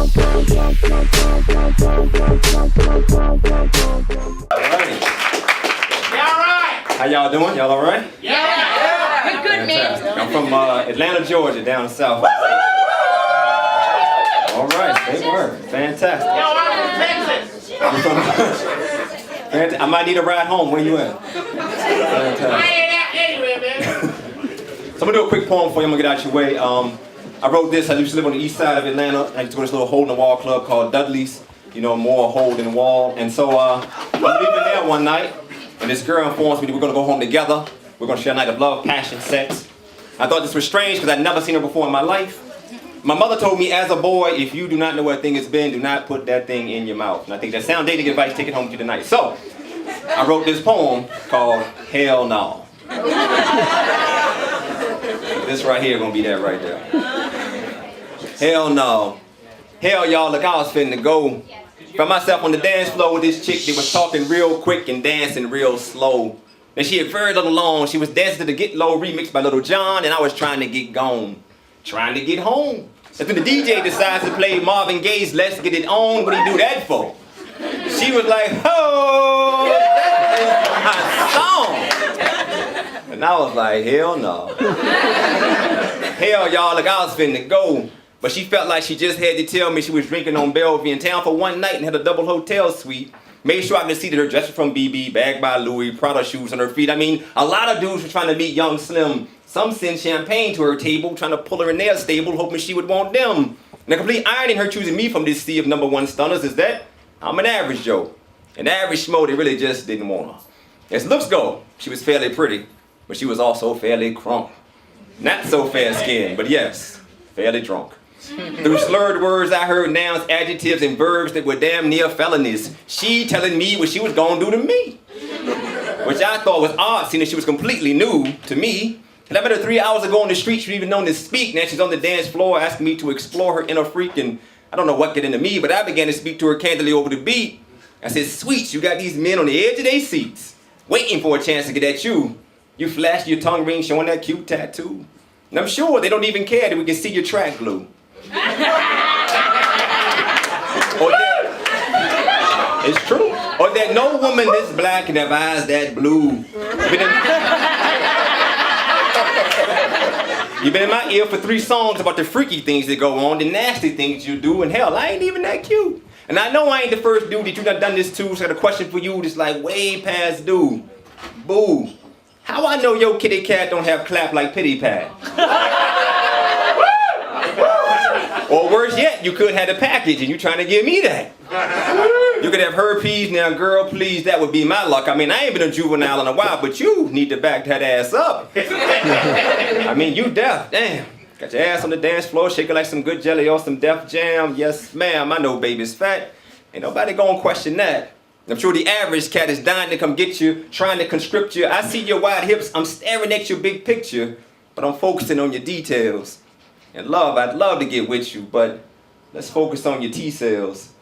How y'all doing? Y'all all right? Yeah. Good man. I'm from Atlanta, Georgia, down south. All right, great work. Fantastic. I'm from I might need a ride home. Where you at? So I'm gonna do a quick poem for you. I'm gonna get out your way. I wrote this. I used to live on the east side of Atlanta. I used to go to this little hole in the wall club called Dudley's. You know, more hole than wall. And so I'm leaving there one night, and this girl informs me that we're gonna go home together. We're gonna share a night of love, passion, sex. I thought this was strange because I'd never seen her before in my life. My mother told me as a boy, if you do not know what a thing has been, do not put that thing in your mouth. And I think that sound dating advice, take it home with you tonight. So, I wrote this poem called Hell No. This right here gonna be that right there. Hell no. Hell y'all, look, I was finna go. Found myself on the dance floor with this chick that was talking real quick and dancing real slow. And she had very little long. She was dancing to the Get Low remix by Little John, and I was trying to get gone. Trying to get home. And then the DJ decides to play Marvin Gaye's Let's Get It On. What do you do that for? She was like, oh, that is my song. And I was like, hell no. Hell y'all, look, I was finna go. But she felt like she just had to tell me she was drinking on Bellevue in town for one night and had a double hotel suite. Made sure I could see that her dress was from BB, bag by Louis, Prada shoes on her feet. I mean, a lot of dudes were trying to meet young Slim. Some send champagne to her table, trying to pull her in their stable, hoping she would want them. And the complete irony in her choosing me from this sea of #1 stunners is that I'm an average Joe. An average schmo that really just didn't want her. As looks go, she was fairly pretty, but she was also fairly crunk. Not so fair-skinned, but yes, fairly drunk. Through slurred words, I heard nouns, adjectives, and verbs that were damn near felonies. She telling me what she was gonna do to me. Which I thought was odd, seeing that she was completely new to me. And I met her 3 hours ago on the street, she didn't even know to speak. Now she's on the dance floor asking me to explore her inner freak, and I don't know what get into me, but I began to speak to her candidly over the beat. I said, sweet, you got these men on the edge of their seats, waiting for a chance to get at you. You flash your tongue ring showing that cute tattoo. And I'm sure they don't even care that we can see your track glue. Or that, it's true. Or that no woman this black can have eyes that blue. You've been in my ear for 3 songs about the freaky things that go on, the nasty things you do, and hell, I ain't even that cute. And I know I ain't the first dude that you done this to, so I got a question for you that's like way past due. Boo. How I know your kitty cat don't have clap like Pity Pat? Or worse yet, you could have the package and you trying to give me that. You could have herpes, now girl, please, that would be my luck. I mean, I ain't been a juvenile in a while, but you need to back that ass up. I mean, you deaf, damn. Got your ass on the dance floor, shaking like some good jelly or some Def Jam. Yes, ma'am, I know baby's fat. Ain't nobody gonna question that. I'm sure the average cat is dying to come get you, trying to conscript you. I see your wide hips, I'm staring at your big picture, but I'm focusing on your details. And love, I'd love to get with you, but let's focus on your T-cells.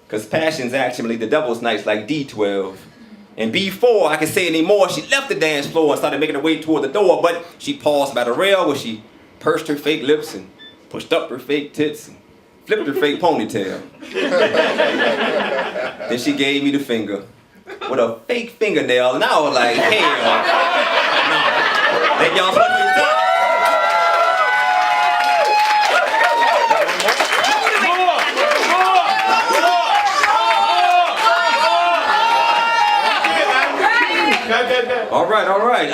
Cause passion's actually the devil's nights like D12. And before I could say anymore, she left the dance floor and started making her way toward the door, but she paused by the rail where she pursed her fake lips and pushed up her fake tits and flipped her fake ponytail. Then she gave me the finger with a fake fingernail, and I was like, hell no. Thank y'all so much for your time. All right.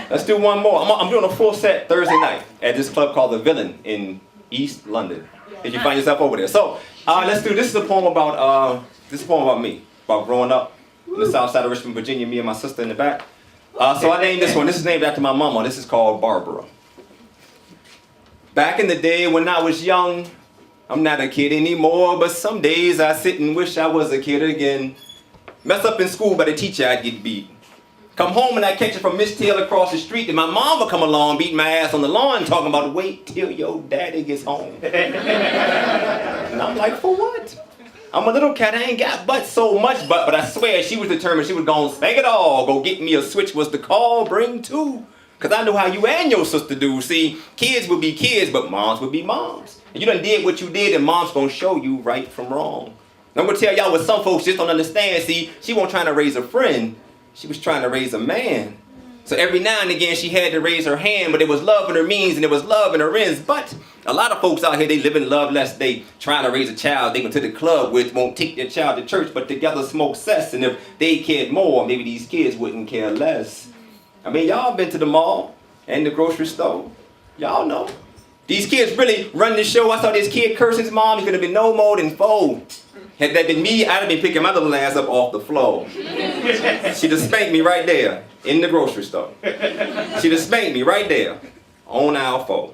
Let's do one more. I'm doing a full set Thursday night at this club called The Villain in East London. If you find yourself over there. So let's do. This is a poem about me, about growing up in the south side of Richmond, Virginia. Me and my sister in the back. So I named this one. This is named after my mama. This is called Barbara. Back in the day when I was young, I'm not a kid anymore, but some days I sit and wish I was a kid again. Mess up in school by the teacher, I'd get beat. Come home and I catch it from Miss Taylor across the street, and my mom would come along, beating my ass on the lawn, talking about wait till your daddy gets home. And I'm like, for what? I'm a little cat, I ain't got but so much but I swear she was determined she was gonna spank it all. Go get me a switch was the call, bring 2. Cause I know how you and your sister do. See, kids will be kids, but moms will be moms. And you done did what you did, and mom's gonna show you right from wrong. And I'm gonna tell y'all what some folks just don't understand. See, she wasn't trying to raise a friend, she was trying to raise a man. So every now and again she had to raise her hand, but it was love in her means and it was love in her ends. But a lot of folks out here, they live in love less. They trying to raise a child they go to the club with, won't take their child to church, but together smoke cess. And if they cared more, maybe these kids wouldn't care less. I mean, y'all been to the mall and the grocery store. Y'all know. These kids really run the show. I saw this kid curse his mom. He could have been no more than 4. Had that been me, I'd have been picking my little ass up off the floor. She'd have spanked me right there in the grocery store. She'd have spanked me right there on aisle 4.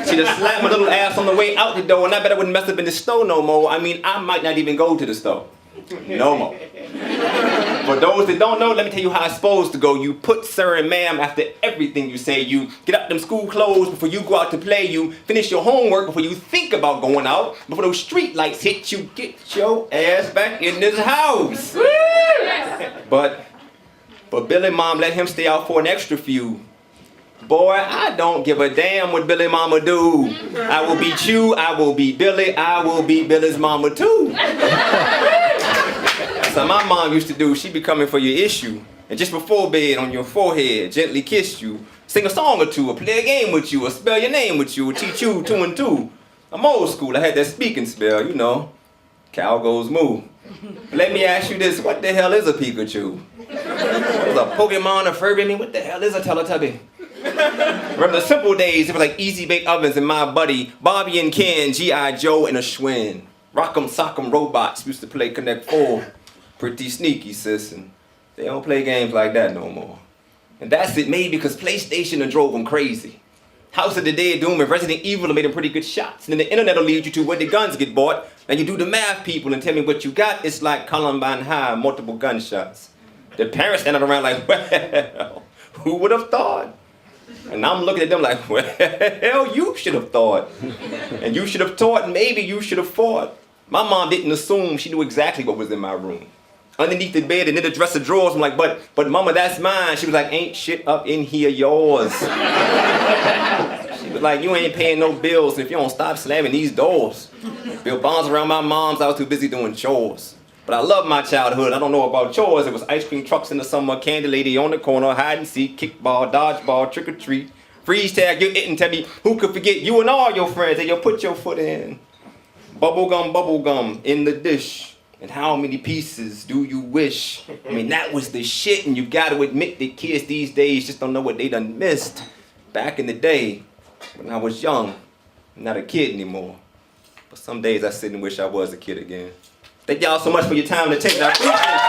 She'd have slapped my little ass on the way out the door, and I bet I wouldn't mess up in the store no more. I mean, I might not even go to the store. No more. For those that don't know, let me tell you how it's supposed to go. You put sir and ma'am after everything you say. You get up them school clothes before you go out to play. You finish your homework before you think about going out. Before those street lights hit you, get your ass back in this house. But Billy Mom let him stay out for an extra few. Boy, I don't give a damn what Billy Mama do. I will beat you, I will beat Billy, I will beat Billy's mama too. So my mom used to do, she'd be coming for your issue, and just before bed on your forehead, gently kiss you, sing a song or two, or play a game with you, or spell your name with you, or teach you 2 and 2. I'm old school, I had that speaking spell, you know. Cow goes moo. Let me ask you this, what the hell is a Pikachu? Is a Pokemon, a Furby? I mean, what the hell is a Teletubby? Remember the simple days, it was like easy bake ovens and my buddy, Bobby and Ken, G.I. Joe and a Schwinn. Rock'em Sock'em Robots used to play Connect 4. Pretty sneaky, sis, and they don't play games like that no more. And that's it, maybe because PlayStation done drove them crazy. House of the Dead, Doom, and Resident Evil made them pretty good shots. And then the internet will lead you to where the guns get bought. And you do the math, people, and tell me what you got. It's like Columbine High, multiple gunshots. The parents standing around like, well, who would have thought? And I'm looking at them like, well, you should have thought. And you should have taught, and maybe you should have fought. My mom didn't assume she knew exactly what was in my room. Underneath the bed and in the dresser drawers, I'm like, but mama, that's mine. She was like, ain't shit up in here yours. She was like, you ain't paying no bills if you don't stop slamming these doors. Built bonds around my mom's, I was too busy doing chores. But I love my childhood. I don't know about chores. It was ice cream trucks in the summer, candy lady on the corner, hide and seek, kickball, dodgeball, trick or treat, freeze tag, get it and tell me who could forget you and all your friends that you put your foot in. Bubble gum in the dish. And how many pieces do you wish? I mean, that was the shit, and you gotta admit that kids these days just don't know what they done missed. Back in the day, when I was young, I'm not a kid anymore. But some days I sit and wish I was a kid again. Thank y'all so much for your time and attention. I appreciate it.